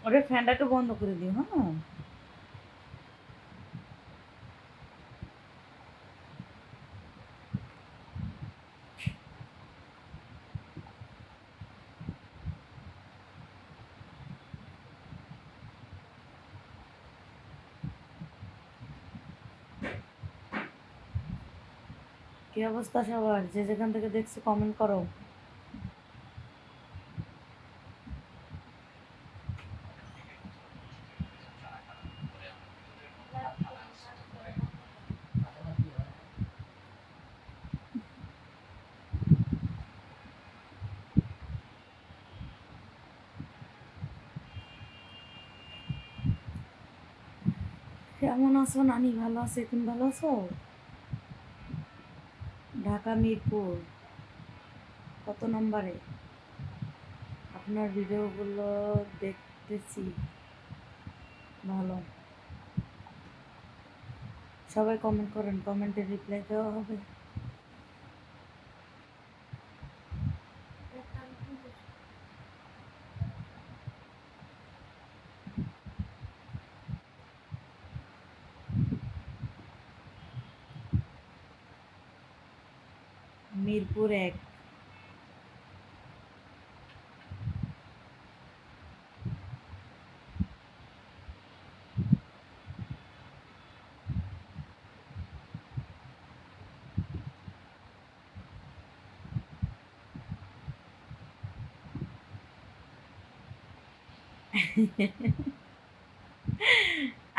ওরে ফ্যানটা একটু বন্ধ করে দিও, হ্যাঁ। কি অবস্থা সবার? যে যেখান থেকে দেখছো কমেন্ট করো। কেমন আছো নানি? ভালো আছো? তুমি ভালো আছো? ঢাকা মিরপুর কত নম্বরে? আপনার ভিডিওগুলো দেখতেছি, ভালো। সবাই কমেন্ট করেন, কমেন্টে রিপ্লাই দেওয়া হবে। মিরপুর 1।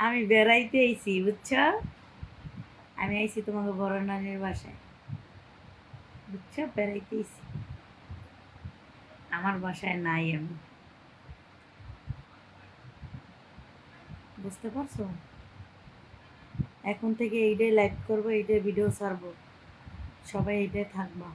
আমি বেড়াইতে আইছি, বুঝছো? আমি আইছি তোমাকে বড় নানির বাসায়, বুঝছো? বেড়াইতে আইছি, আমার বাসায় নাই আমি। বুঝতে পারছো? এখন থেকে এইটাই লাইভ করবো, এইটাই ভিডিও ছাড়বো, সবাই এইটাই থাকবা।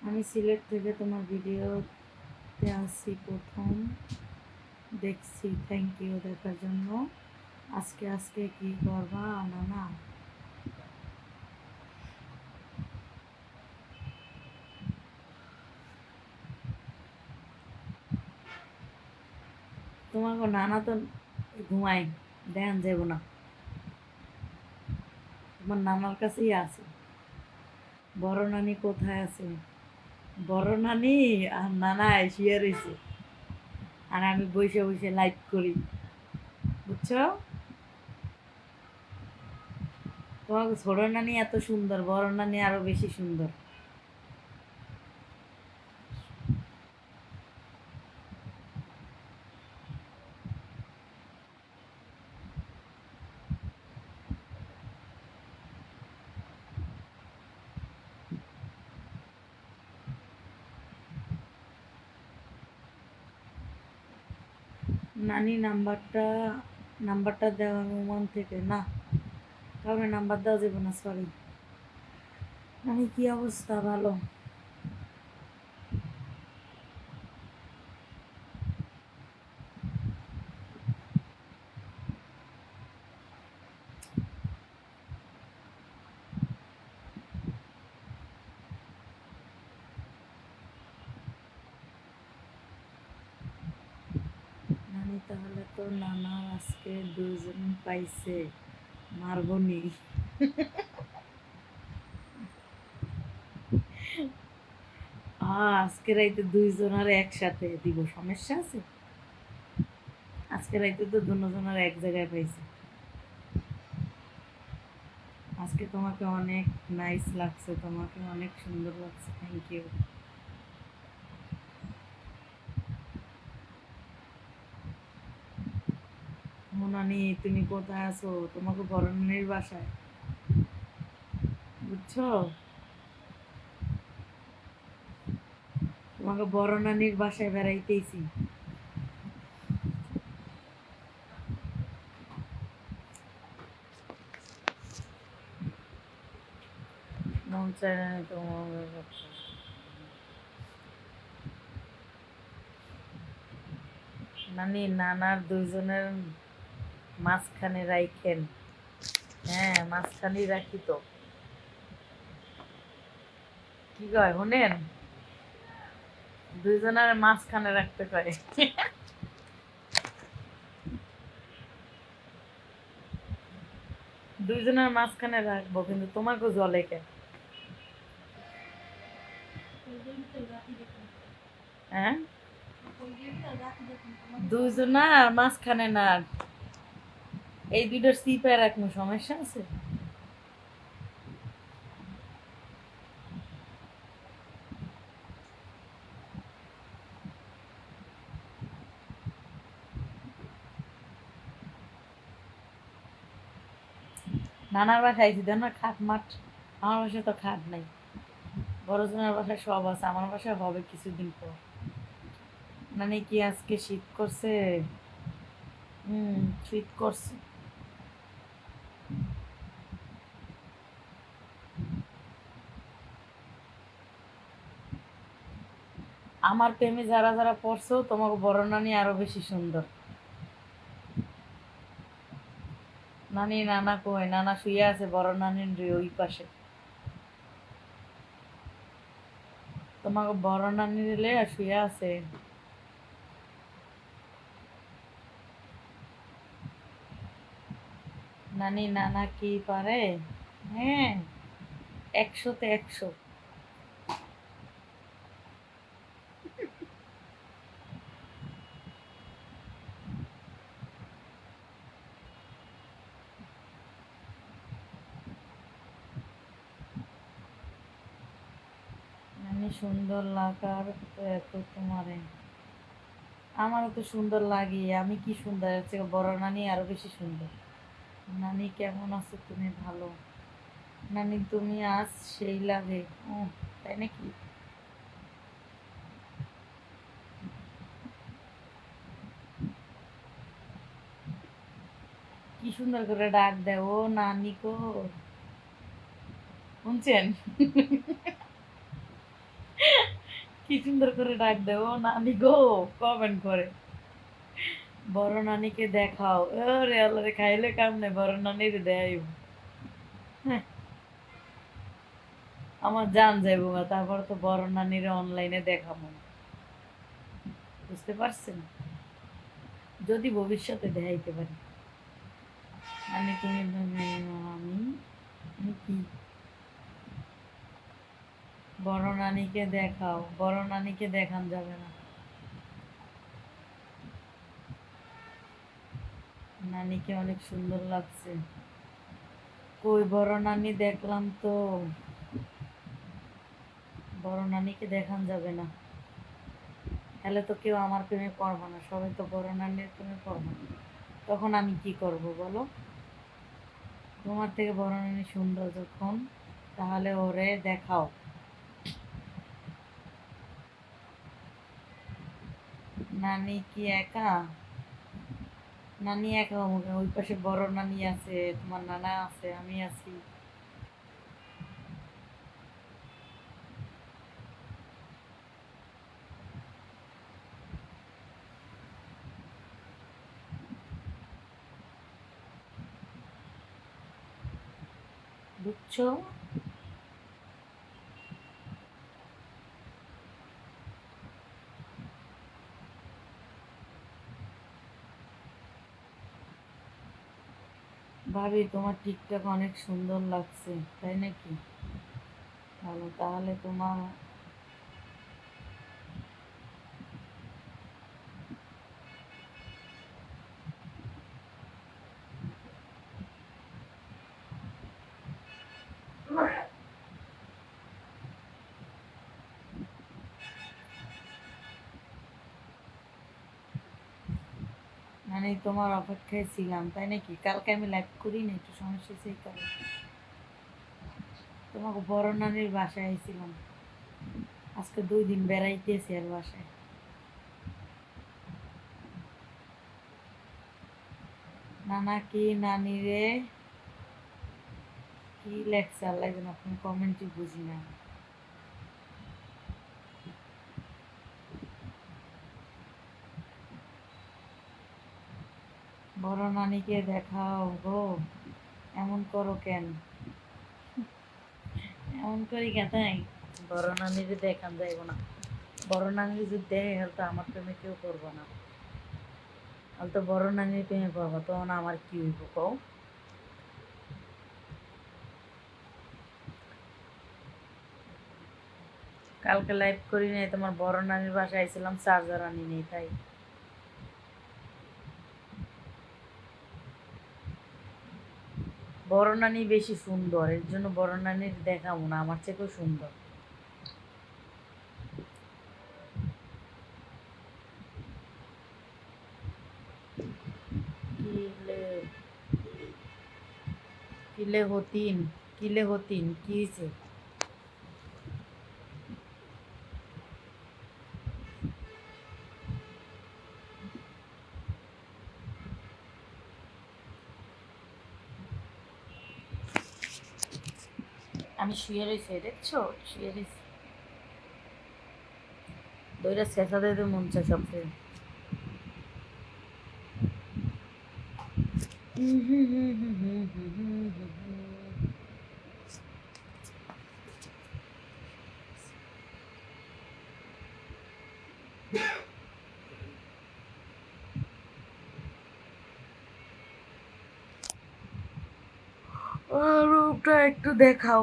আমি সিলেট থেকে তোমার ভিডিওতে আসছি প্রথম, দেখছি। থ্যাংক ইউ দেখার জন্য। আজকে আজকে কি করবা না না? তোমাকে নানা তো ঘুমাই, দেন যাব না। তোমার নানার কাছেই আছে। বড় নানি কোথায় আছে? বড় নানি আর নানা শুয়ে রয়েছে, আর আমি বসে বসে লাইভ করি, বুঝছো? তোমাকে ছোট নানি এত সুন্দর, বড় নানি আরো বেশি সুন্দর। নানি নাম্বারটা দেওয়া মন থেকে না, কাউকে নাম্বার দেওয়া যাবে না, সরি। নানি কি অবস্থা? ভালো? নানি তাহলে তো নানা আজকে দুজন পাইছে, মারবনি। আজকে রাইতে দুইজন আর একসাথে দিব, সমস্যা আছে? আজকে রাইতে তো দুজনের এক জায়গায় পাইছে। আজকে তোমাকে অনেক নাইস লাগছে, তোমাকে অনেক সুন্দর লাগছে, থ্যাংক ইউ। নানি তুমি কোথায় আছো? তোমাকে বড় নানির বাসায়, বুঝছো? তোমাকে বড় নানির বাসায় বেড়াইতেইছি। মন চায় না তো নানি নানার দুইজনের মাঝখানে রাইখেন। হ্যাঁ, মাঝখানেই রাখি তো। কি কয় শুনেন, দুইজনের মাঝখানে রাখতে কয়। দুইজনের মাঝখানে রাখবো, কিন্তু তোমাকে জলে কে? হ্যাঁ, দুইজনের মাঝখানে না, এই দুইটার সিপে রাখবো, সমস্যা আছে? নানার বাসায় আইছি দেন না, খাট মাঠ। আমার বাসায় তো খাট নাই। বড়জনের বাসায় সব আছে, আমার বাসায় হবে কিছুদিন পর। মানে কি আজকে শীত করছে? শীত করছে। আমার প্রেমে যারা যারা পড়ছো, তোমাকে বড় নানি আরো বেশি সুন্দর। নানি নানা কই? নানা শুয়ে আছে বড় নানির ওই পাশে। তোমাকে বড় নানি রে শুয়ে আছে। নানি নানা কি পারে? হ্যাঁ, 100-তে 100। নানি সুন্দর লাগার এত তোমারে। আমারও তো সুন্দর লাগে, আমি কি সুন্দর, এর থেকে বড় নানি আরো বেশি সুন্দর। নানি কেমন আছো তুমি? ভালো। নানি তুমি আজ সেই লাগে। ও, তাই নাকি? কি সুন্দর করে ডাক দেয়, ও নানি গো। শুনছেন? কি সুন্দর করে ডাক দেয়, ও নানি গো। কমেন্ট করে, বড় নানিকে দেখাও। ওরে আল্লাহ রে, খাইলে কাম নেই, বড় নানির দেয়। হ্যাঁ, আমার জান যাইব না, তারপর তো বড় নানির অনলাইনে দেখাবো। বুঝতে পারছেন? যদি ভবিষ্যতে দেখাইতে পারি। নানি তুমি আমি আমি কি? বড় নানিকে দেখাও, বড় নানিকে দেখান যাবে না। নানিকে অনেক সুন্দর লাগছে। কই বড় নানি? দেখলাম তো। বড় নানিকে দেখান যাবে না, তাহলে তো কেউ আমার প্রেমে পড়বো না, সবাই তো বড় নানির প্রেমে পড়বো না। তখন আমি কি করব বলো? তোমার থেকে বড় নানি সুন্দর যখন, তাহলে ওরে দেখাও। নানি কি একা? নানি একা আমাকে, ওই পাশে বড় নানি আছে, তোমার নানা আছে, আমি আছি। বুঝছো? ভাবি তোমার টিকটক অনেক সুন্দর লাগছে, তাই নাকি? ভালো, তাহলে তোমার মানে তোমার অপেক্ষায় ছিলাম, তাই নাকি? কালকে আমি লাইভ করি না, একটু সমস্যা সেই কারণে। তোমাকে বড় নানির বাসায় আইছিলাম, আজকে 2 দিন বেড়াইতেছি আর বাসায়। নানা কি নানি রে? কি লেখছে আল্লাহ যেন আপনি কমেন্টই বুঝি না। বড় নানিকে দেখাও গো, এমন করো কেন? এমন করি কেতাই বড় নানিরে দেখান যাইব না। বড় নানির যদি দেখে তো আমার প্রেমে কেউ করবো না। আর তো বড় নানির প্রেমে পড়বো তখন আমার কি হইব কও? কালকে লাইভ করি নাই, তোমার বড় নানির বাসায় আইছিলাম, চার্জার আনি নেই তাই। বড় নানি বেশি সুন্দর, এর জন্য বড় নানির দেখাবো না, আমার থেকেও সুন্দর। কিলে কিলে হতিন, কিলে হতিন কি হয়েছে? আমি শুয়ে রয়েছি, দেখছো শুয়ে রয়েছি, দইটা শেষা দিতে মন চায় সবচেয়ে। রুমটা একটু দেখাও,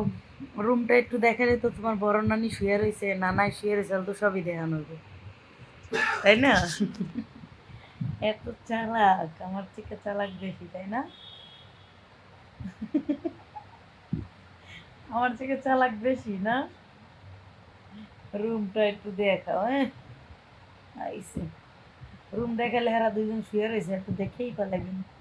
রুমটা একটু দেখালে তো তোমার বড় নানি শুয়ে রয়েছে, নানাই শুয়ে রয়েছে, তো সবই দেখানো হইব, তাই না? এত চালাক, আমার থেকে চালাক বেশি, তাই না? আমার থেকে চালাক বেশি না? রুমটা একটু দেখাও, হ্যাঁ আইসে। রুম দেখালে হেরা দুইজন শুয়ে রয়েছে, একটু দেখেই পালে কিন্তু।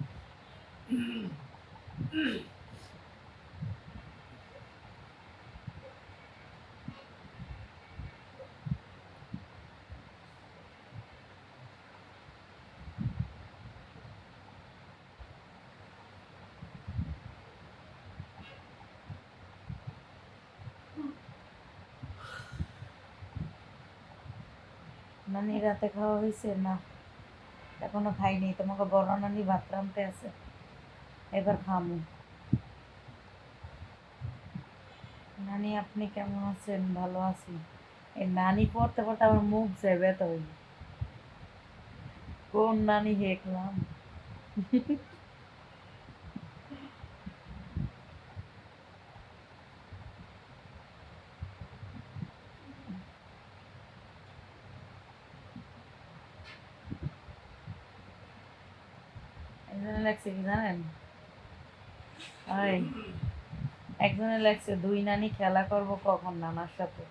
নানি রাতে খাওয়া হয়েছে না? এখনো খাইনি, তোমাকে বড় নানি ভাত রাঁধতে আছে, এবার খামু। নানি আপনি কেমন আছেন? ভালো আছি। এই নানি পড়তে পড়তে আমার মুখ যায় ব্যথা হইল। কোন নানি হেকলাম? একজনে লাগছে কি জানেন? একজনে লাগছে দুই নানি খেলা করব কখন নানার সাথে,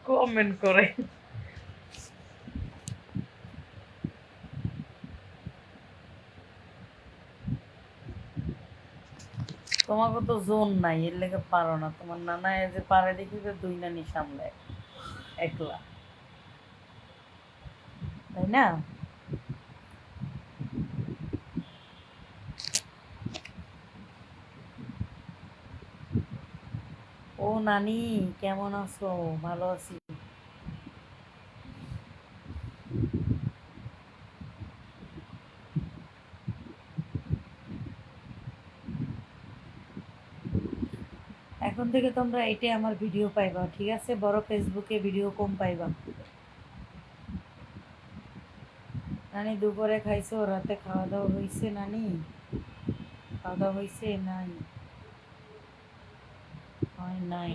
কমেন্ট করে। তোমাকে তো জোন নাই, এর লেগে পারো না, তোমার নানা এ যে পারে দেখি যে দুই নানি সামলায় একলা, তাই না? ও নানি কেমন আছো? ভালো আছি। এখন থেকে তোমরা এটাই আমার ভিডিও পাইবা, ঠিক আছে? বড় ফেসবুকে ভিডিও কম পাইবা। নানি দুপুরে খাইছো? রাতে খাওয়া দাওয়া হয়েছে? নানি খাওয়া দাওয়া হয়েছে? নাই, হয় নাই।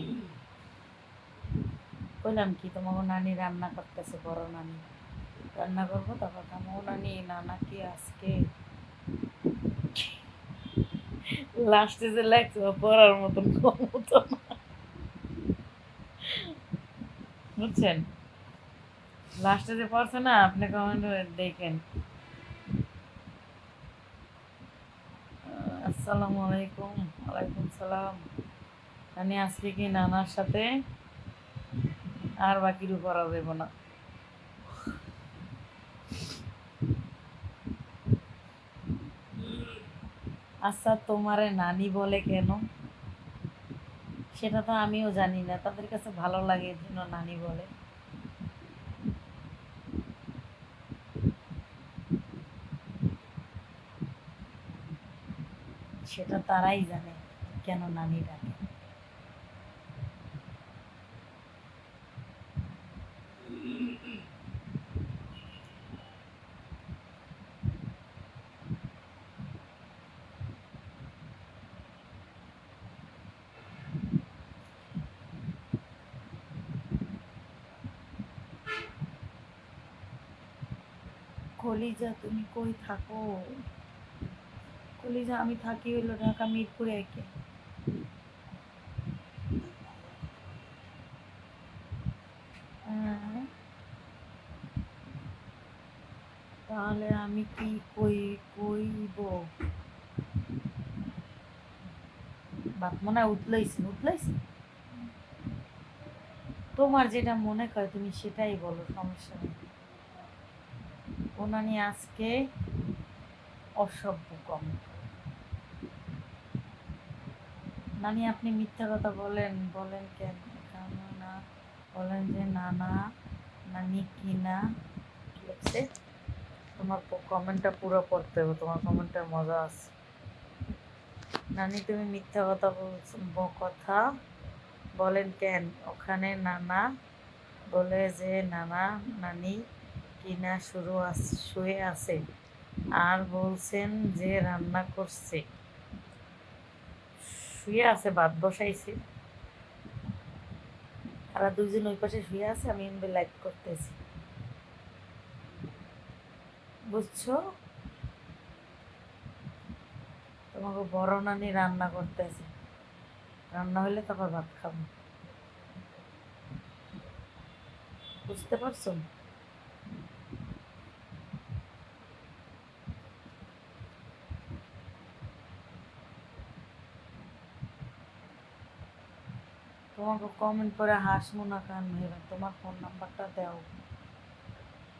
বললাম কি, তোমাকে নানি রান্না করতেছে, বড় নানি রান্না করবো, তারপর খামো। নানি নানা কি আজকে লাস্টে যে লাগছে পড়ার মতন ক্ষমতা না, বুঝছেন? লাস্টে যে পড়ছে না, আপনি কমেন্ট দেখেন। আসসালামু আলাইকুম। ওয়ালাইকুম সালাম। নানি আজকে কি নানার সাথে আর বাকিরও করা যাবে না। আচ্ছা, তোমারে নানি বলে কেন? সেটা তো আমিও জানি না, তাদের কাছে ভালো লাগে এর জন্য নানি বলে। সেটা তারাই জানে কেন নানি ডাকে। কলিজা, তুমি কই থাকো? কলিজা, আমি থাকি হইলো ঢাকা মিরপুরে একে। হ্যাঁ, তাহলে আমি কি কইব? বাপ মনে হয় উতলাইছি উতলাইছি। তোমার যেটা মনে করে তুমি সেটাই বলো, সমস্যা নেই। ওনানি আজকে অসভ্য কম। নানি আপনি মিথ্যা কথা বলেন বলেন কেন? কেন না বলেন যে নানা নানি কি না কি লিখছে? তোমার কমেন্টটা পুরো পড়তে হবে, তোমার কমেন্টের মজা আছে। নানি তুমি মিথ্যা কথা বলছো, কথা বলেন কেন? ওখানে নানা বলে যে নানা নানি কিনা শুয়ে আছে আর বলছেন যে রান্না করছে। শুয়ে আছে, ভাত বসাইছে, তারা দুইজন ওই পাশে শুয়ে আছে, আমি এমনি লাইভ করতেছি, বুঝছো? তোমাকে বড় নানি রান্না করতেছে, রান্না হলে তারপর ভাত খাবো, বুঝতে পারছো? তোমাকে কমেন্ট করে হাসমু না কান ভেবে, তোমার ফোন নাম্বারটা দাও।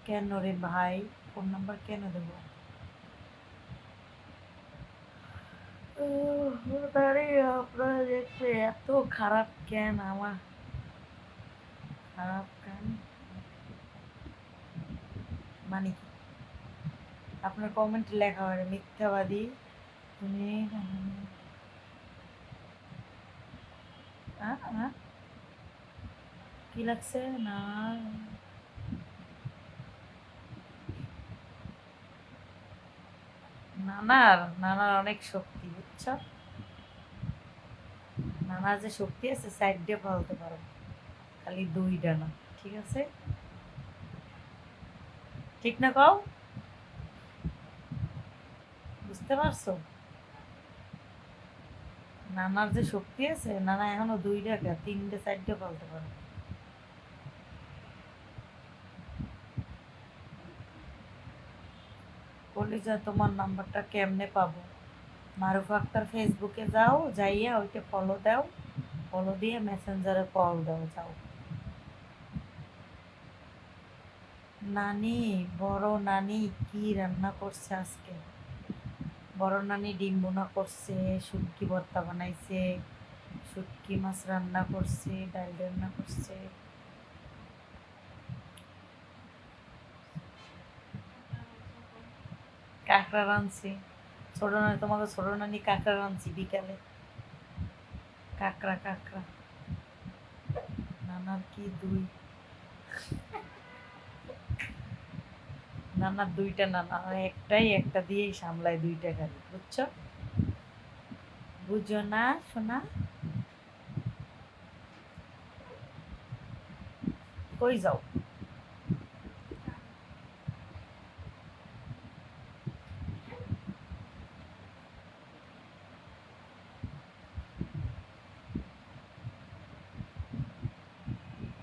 কেন রে ভাই, ফোন নাম্বার কেন দেবো? আরে আপনারা দেখতে এত খারাপ কেন? আমার খারাপ কেন মানে কি? আপনার কমেন্টে লেখা হয় মিথ্যাবাদী তুমি। কি লাগছে না? নানার অনেক শক্তি, বুঝছো? নানার যে শক্তি আছে সাইড দিয়ে ফেলতে পারো, খালি দুইটা না, ঠিক আছে? ঠিক না কও? বুঝতে পারছো? নানার যে শক্তি আছে, নানা এখনো দুইটা কে তিনটে সাইড দিয়ে ফেলতে পারো। কলিজা, তোমার নাম্বারটা কেমনে পাবো? মারুফ আক্তার ফেসবুকে যাও, যাইয়া ওইটা ফলো দাও, ফলো দিয়ে মেসেঞ্জারে কল দাও, যাও। নানি, বড় নানি কি রান্না করছে আজকে? বড় নানি ডিম বোনা করছে, শুটকি ভর্তা বানাইছে, শুটকি মাছ রান্না করছে, ডাল রান্না করছে। কাঁকড়া রাঁধছি। ছোট নানি, তোমাকে ছোট নানি কাঁকড়া রাঁধছি বিকালে। কাঁকড়া কাঁকড়া। নানার কি দুই, নানার দুইটা নানা, একটাই একটা দিয়েই সামলায় দুইটা খালি, বুঝছো? বুঝো না শোনা? কই যাও?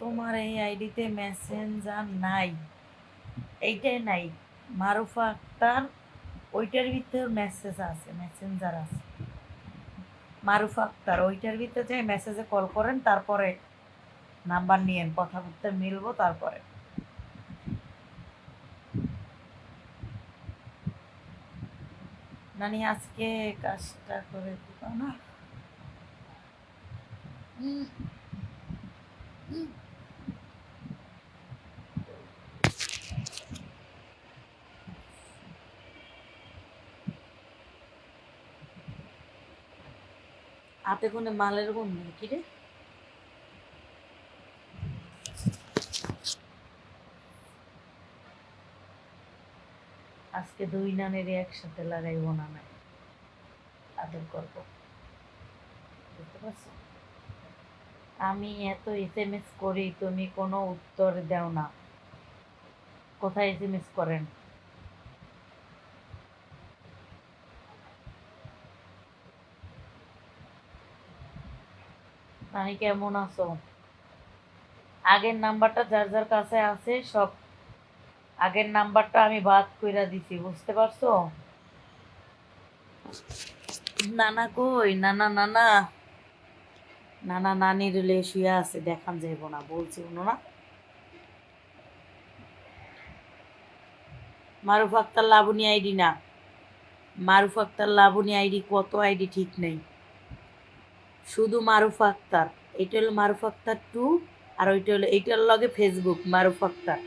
তোমার এই আইডিতে মেসেঞ্জার নাই? এইটাই নাই? মারুফা আক্তার ওইটার ভিতর মেসেজ আছে, মেসেঞ্জার আছে। মারুফা আক্তার ওইটার ভিতরে যে মেসেজে কল করেন, তারপরে নাম্বার নিয়েন, কথাবার্তা মিলবো তারপরে। নানি আজকে কাজটা করে দিবা না? হাতে কোনে মালের গুণ নেই কি রে? আজকে দুই নানের একসাথে লাগাইবো না নাই আদর করবো, বুঝতে পারছো? আমি এত এসএমএস করি, তুমি কোনো উত্তর দাও না। কোথায় এসএমএস করেন? নানি কেমন আছো? আগের নাম্বারটা যার যার কাছে আছে সব আগের নাম্বারটা আমি বাদ কইরা দিছি, বুঝতে পারছো? নানা কই? নানা নানা নানা নানির লে শুয়ে আছে, দেখান যাইব না বলছি না। মারুফ আক্তার লাবণী আইডি না, মারুফ আক্তার লাবণী আইডি কত আইডি ঠিক নেই, শুধু মারুফ আক্তার। এটা হলো মারুফ আক্তার 2, আর ওইটা হলো এইটার লগে ফেসবুক মারুফ আক্তার,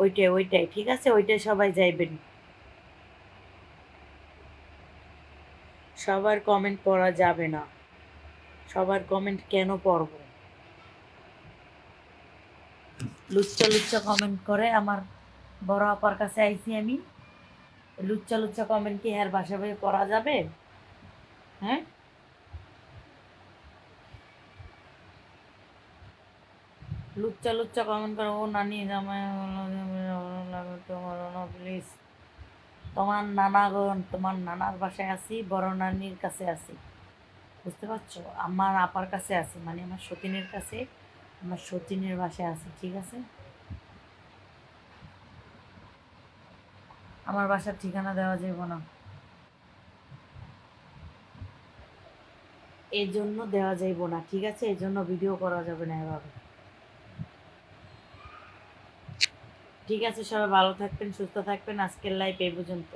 ওইটাই ওইটাই ঠিক আছে, ওইটাই সবাই যাইবেন। সবার কমেন্ট পড়া যাবে না, সবার কমেন্ট কেন পড়ব? লুচ্চা লুচ্চা কমেন্ট করে আমার বড় আপার কাছে আইছি আমি, লুচ্চা লুচ্চা কমেন্ট কি হ্যার বাসা বয়ে পড়া যাবে? হ্যাঁ, লুচ্চা লুচ্চা কমেন্ট করে, ও নানি জামাই তোমার না প্লিজ। তোমার নানাগণ, তোমার নানার বাসায় আছি, বড় নানির কাছে আছি, বুঝতে পারছো? আমার আপার কাছে আছি, মানে আমার সতীনের কাছে, আমার সতীনের বাসায় আছি, ঠিক আছে? আমার বাসার ঠিকানা দেওয়া যাবে না, এই জন্য দেওয়া যাইব না, ঠিক আছে? এই জন্য ভিডিও করা যাবে না এভাবে, ঠিক আছে? সবাই ভালো থাকবেন, সুস্থ থাকবেন, আজকের লাইভ এই পর্যন্ত।